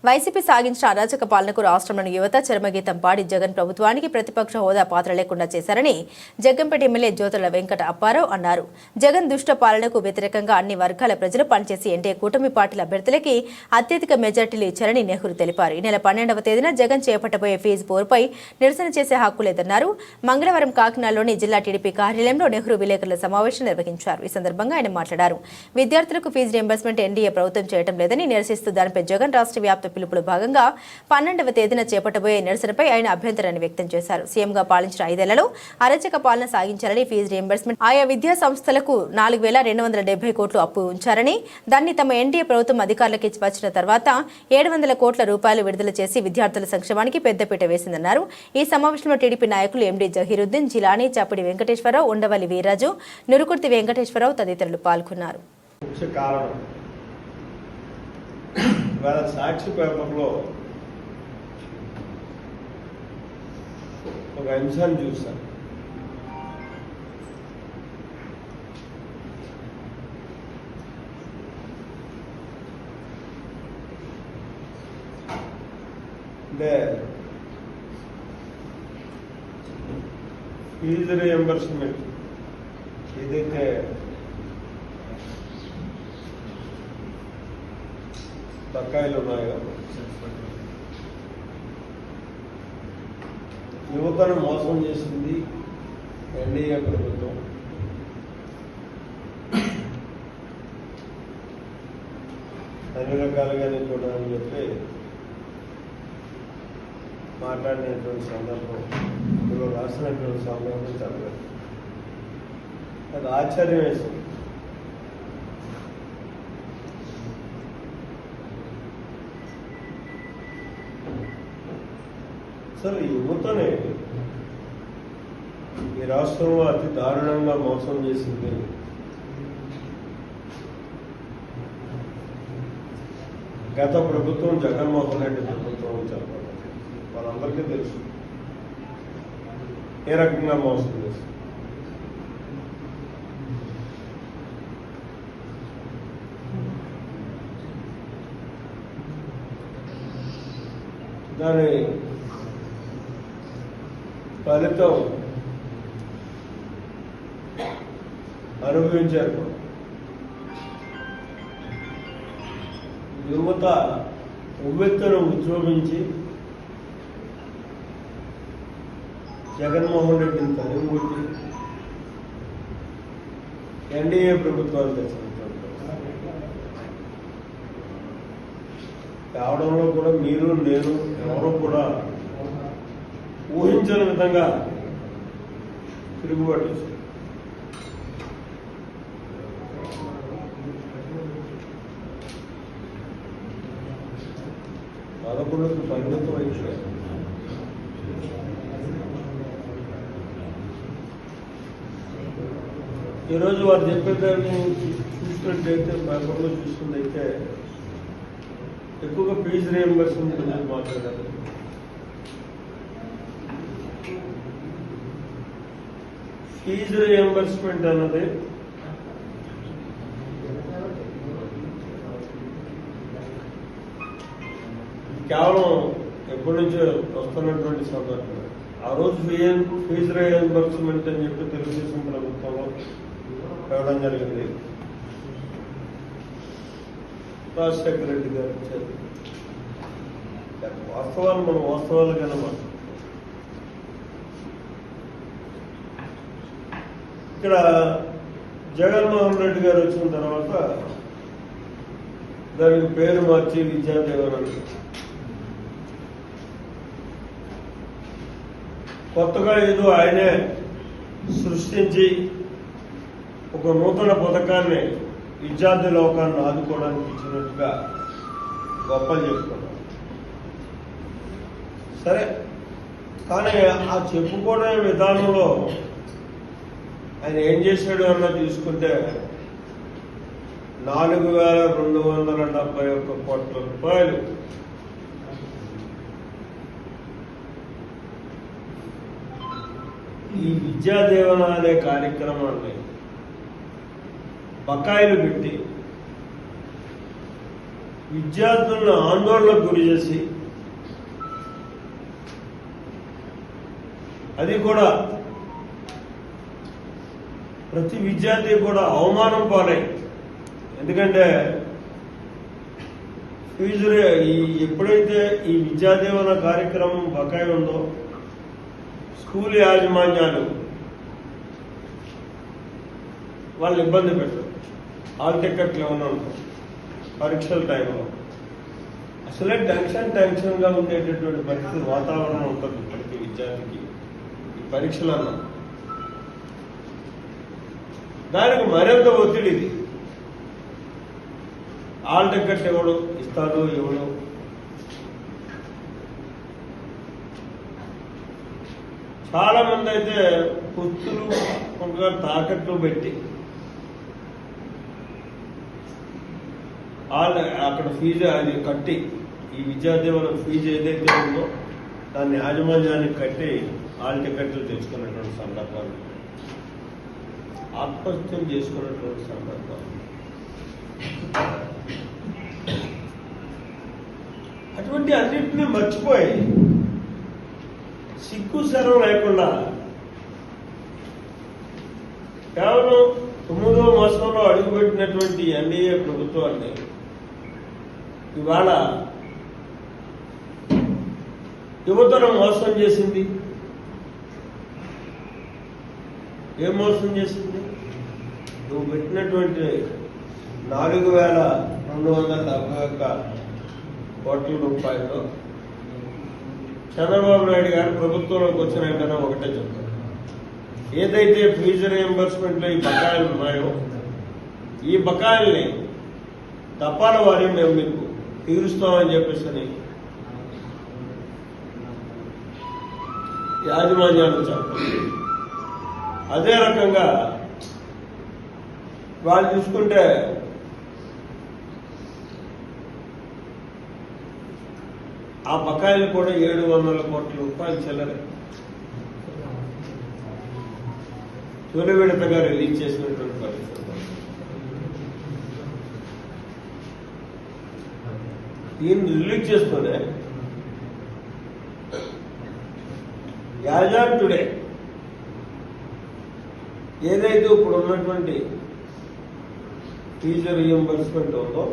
YCP సాగించిన అరాచక పాలనకు రాష్ట్రంలోని యువత చరమగీతం పాడి జగన్ ప్రభుత్వానికి ప్రతిపక్ష హోదా పాత్ర లేకుండా చేశారని జగ్గంపేట ఎమ్మెల్యే జ్యోతుల వెంకట అప్పారావు అన్నారు. జగన్ దుష్ట పాలనకు వ్యతిరేకంగా అన్ని వర్గాల ప్రజలు పనిచేసి ఎన్డీఏ కూటమి పార్టీల అభ్యర్థులకి అత్యధిక మెజార్టీలు ఇచ్చారని నెహ్రూ తెలిపారు. ఈ నెల 12వ తేదీన జగన్ చేపట్టబోయే ఫీజు పోరుపై నిరసన చేసే హక్కు లేదన్నారు. మంగళవారం కాకినాడలోని జిల్లా టీడీపీ కార్యాలయంలో నెహ్రూ విలేకరుల సమావేశం నిర్వహించారు. ఈ సందర్భంగా ఆయన మాట్లాడారు. విద్యార్థులకు ఫీజు రీయింబర్స్మెంట్ ఎన్డీఏ ప్రభుత్వం చేయడం లేదని నిరసిస్తూ దానిపై జగన్ రాష్ట్ర వ్యాప్త పిలుపులో భాగంగా 12వ తేదీన చేపట్టబోయే నిరసనపై ఆయన అభ్యంతరాన్ని వ్యక్తం చేశారు. సీఎంగా పాలించిన 5 ఏళ్లలో అరాచక పాలన సాగించారని, ఫీజు రీయింబర్స్మెంట్ ఆయా విద్యా సంస్థలకు 4,270 కోట్లు అప్పు ఉంచారని, దాన్ని తమ ఎన్డీఏ ప్రభుత్వం అధికారులకు ఇచ్చివచ్చిన తర్వాత 700 కోట్ల రూపాయలు విడుదల చేసి విద్యార్థుల సంక్షేమానికి పెద్దపీట వేసిందన్నారు. ఈ సమావేశంలో టీడీపీ నాయకులు ఎండీ జహీరుద్దీన్, జిలానీ, చాపిడి వెంకటేశ్వరరావు, ఉండవల్లి వీర్రాజు, నురుకుర్తి వెంకటేశ్వరరావు తదితరులు పాల్గొన్నారు. ఇవాళ సాక్షి పేపర్లో ఒక అంశాన్ని చూశాను. అంటే ఫీజు రీయింబర్స్మెంట్ ఏదైతే బకాయిలు ఉన్నాయో, యువతను మోసం చేసింది ఎన్డీఏ ప్రభుత్వం. అన్ని రకాలుగానే చూడాలని చెప్పి మాట్లాడినటువంటి సందర్భం, ఇప్పుడు రాసినటువంటి సందర్భం చదవలేదు. అది ఆశ్చర్యం వేసింది. అసలు యువతనే ఈ రాష్ట్రంలో అతి దారుణంగా మోసం చేసింది గత ప్రభుత్వం, జగన్మోహన్ రెడ్డి ప్రభుత్వం చెప్పాలి. వాళ్ళందరికీ తెలుసు ఏ రకంగా మోసం చేసింది. దాని ఫలితం అనుభవించారు. యువత ఉవ్వెత్తున ఉద్యోగించి జగన్మోహన్ రెడ్డిని తరిమికొట్టి ఎన్డీఏ ప్రభుత్వాలు కావడంలో కూడా మీరు, నేను, ఎవరు కూడా ఊహించని విధంగా తిరుగుబాటు చేశారు. పదకొండుకు పరిమితం అయిపోయారు. ఈరోజు వారు చెప్పేదాన్ని చూసినట్టయితే, పేపర్లో చూసుకున్నట్టయితే ఎక్కువగా ఫీజు రీయింబర్స్మెంట్ గురించి మాట్లాడారు. ఫీజు రీయింబర్స్మెంట్ అన్నది కేవలం ఎప్పటి నుంచో వస్తున్నటువంటి సందర్భం. ఆ రోజు ఫీజు రీయింబర్స్మెంట్ అని చెప్పి తెలుగుదేశం ప్రభుత్వంలో ఇవ్వడం జరిగింది. రాజశేఖర రెడ్డి గారు ఇచ్చారు. వాస్తవాలు మనం వాస్తవాలుగానే మాట్లాడుతున్నాం. ఇక్కడ జగన్మోహన్ రెడ్డి గారు వచ్చిన తర్వాత దానికి పేరు మార్చి విద్యాదేవన్ కొత్తగా ఏదో ఆయనే సృష్టించి ఒక నూతన పథకాన్ని విద్యార్థి లోకాన్ని ఆదుకోవడానికి ఇచ్చినట్టుగా గొప్పలు చెప్పుకున్నారు. సరే, కానీ ఆ చెప్పుకోవడం విధానంలో ఆయన ఏం చేశాడు అన్న తీసుకుంటే 4,271 కోట్ల రూపాయలు ఈ విద్యాదేవన అనే కార్యక్రమాన్ని బకాయిలు పెట్టి విద్యార్థులను ఆందోళనకు గురి చేసి అది కూడా ప్రతి విద్యార్థి కూడా అవమానం పాలై, ఎందుకంటే ఫీజు ఎప్పుడైతే ఈ విద్యాదీవన కార్యక్రమం బకాయి ఉందో స్కూల్ యాజమాన్యాలు వాళ్ళు ఇబ్బంది పెట్టరు. హాల్ టికెట్లు ఏమైనా ఉంటాయి పరీక్షల టైంలో అసలే టెన్షన్గా ఉండేటటువంటి పరిస్థితి వాతావరణం ఉంటుంది ప్రతి విద్యార్థికి ఈ పరీక్షలన్నా. దానికి మరింత ఒత్తిడి ఇది. హాల్ టికెట్ ఎవడు ఇస్తాడు ఎవడు, చాలా మంది అయితే పుస్తులు కొంతగా తాకట్లు పెట్టి అక్కడ ఫీజు అది కట్టి ఈ విద్యాదీవన ఫీజు ఏదైతే ఉందో దాన్ని యాజమాన్యానికి కట్టి హాల్ టికెట్లు తెచ్చుకున్నటువంటి సందర్భాలు, ఆత్మహత్యం చేసుకున్నటువంటి సందర్భాలు, అటువంటి అన్నింటినీ మర్చిపోయి సిగ్గు శరం లేకుండా కేవలం 9వ మాసంలో అడుగుపెట్టినటువంటి ఎన్డీఏ ప్రభుత్వాన్ని ఇవాళ యువతను మోసం చేసింది. ఏం మోసం చేసింది? నువ్వు పెట్టినటువంటి 4,271 కోట్ల రూపాయలు చంద్రబాబు నాయుడు గారు ప్రభుత్వంలోకి వచ్చిన వెంటనే ఒకటే చెప్తారు, ఏదైతే ఫీజు రియంబర్స్మెంట్లో ఈ బకాయిలు ఉన్నాయో ఈ బకాయిల్ని తపాల వారి మేము మీకు తీరుస్తామని చెప్పేసి యాజమాన్యాలు చెప్పారు. అదే రకంగా వాళ్ళు చూసుకుంటే ఆ బకాయిలు కూడా 700 కోట్ల రూపాయలు చెల్లరే తొలి విడతగా రిలీజ్ చేసినటువంటి పరిస్థితి. దీన్ని రిలీజ్ చేస్తూనే యాజ్ ఆన్ టుడే ఏదైతే ఇప్పుడు ఉన్నటువంటి ఫీజు రియంబర్స్మెంట్ ఉందో